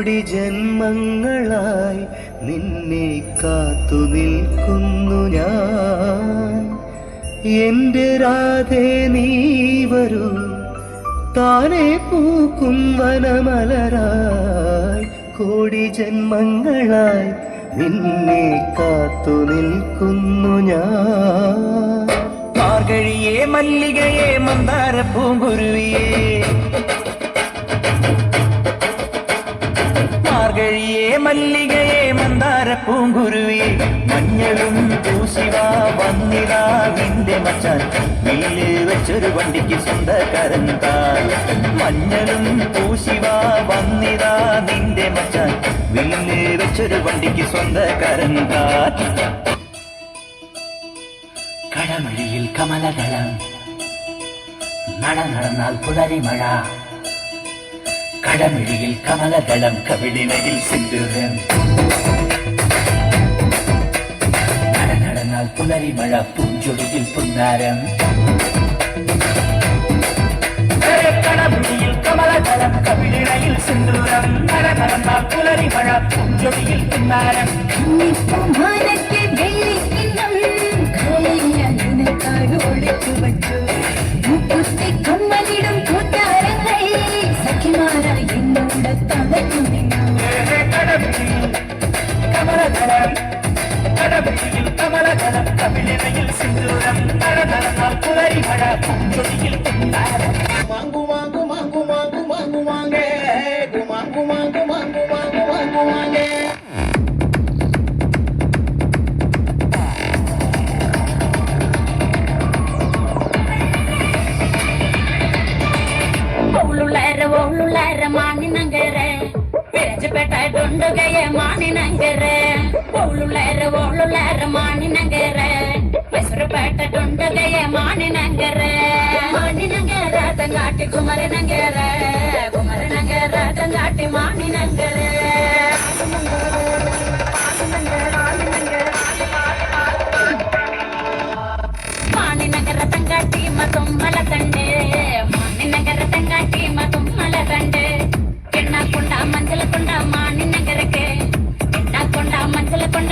കോടി ജന്മങ്ങളായി നിന്നെ കാത്തു നിൽക്കുന്നു ഞാൻ. എന്റെ രാധേ നീ വരൂ, താനെ പൂക്കും വനമലരായി. കോടി ജന്മങ്ങളായി നിന്നെ കാത്തു നിൽക്കുന്നു ഞാൻ. മാർഗഴിയേ മല്ലികയെ മന്ദാര പൂങ്കുരുവിയേ, മാർഗഴിയേ മല്ലികയെ മന്ദാര പൂങ്കുരുവിയെ, മഞ്ഞളും പൂശിവാ വന്നിതാ നിന്റെ മച്ചാൻ, വീല് വെച്ചൊരു വണ്ടിക്ക് സ്വന്തക്കാരൻ താൻ. മഞ്ഞളും പൂശിവാ വന്നിതാ നിന്റെ മച്ചാൻ, വീല് വെച്ചൊരു വണ്ടിക്ക് സ്വന്തക്കാരൻ താൻ. കടമഴിയിൽ കമലദളം, നട നടന്നാൽ പുലരി മഴ. കടമിഴിയിൽ കമലദളം, കവിളിനയിൽ സിന്ദൂരം. നട നടന്നാൽ പുലരി മഴ, പൂഞ്ചൊടിയിൽ പുന്നാരം. കടമിഴിയിൽ കമലദളം, കവിളിനയിൽ സിന്ദൂരം. നട നടന്നാൽ പുലരി മഴ, പൂഞ്ചൊടിയിൽ പുന്നാരം. കമ്മലിടും കൂട്ടാരങ്ങൾ സഖിമാരായി എന്നോട് തളയ്ക്കുന്നു. കമലദളം, കടമിഴിയിൽ കമലദളം, കവിളിനയിൽ സിന്ദൂരം. നട നടന്നാൽ പുലരി മഴ, പൂഞ്ചൊടിയിൽ പുന്നാരം. മാങ്കു മാങ്കു മാങ്കു മാങ്കു മാങ്കു മാങ്ങേ, മാങ്കു മാങ്കു മാങ്കു മാങ്കു മാങ്കു മാങ്ങേ. ಒಳ್ಳುಳ್ಳಾರ ಮಾನಿನಂಗರೆ ವಿರಜಪೇಟ ಡೊಂಡುಗೆಯ ಮಾನಿನಂಗರೆ. ಒಳ್ಳುಳ್ಳಾರ ಮಾನಿನಂಗರೆ ಮೈಸೂರುಪೇಟ ಡೊಂಡುಗೆಯ ಮಾನಿನಂಗರೆ. ಮಾನಿನಂಗರ ತಂಗಾಟಿ ಕುಮರನಂಗರ, ಕುಮರನಂಗರ ತಂಗಾಟಿ ಮಾನಿನಂಗರೆ. ಮಾನಿನಗರ ತಂಗಾಟಿ ಮತ್ತೊಮ್ಮಲ ತಂಡೆ, ಮಾನಿನಗರ ತಂಗಾಟಿ ಮತ್ತೊಮ್ಮಲ ತಂಡೆ. ಕೆಣ್ಣ ಕೊಂಡ ಮಂಜಲ ಕೊಂಡ ಮಾನಿನಗರಕ್ಕೆ, ಕೆಣ್ಣ ಕೊಂಡ ಮಂಜಲ ಕೊಂಡ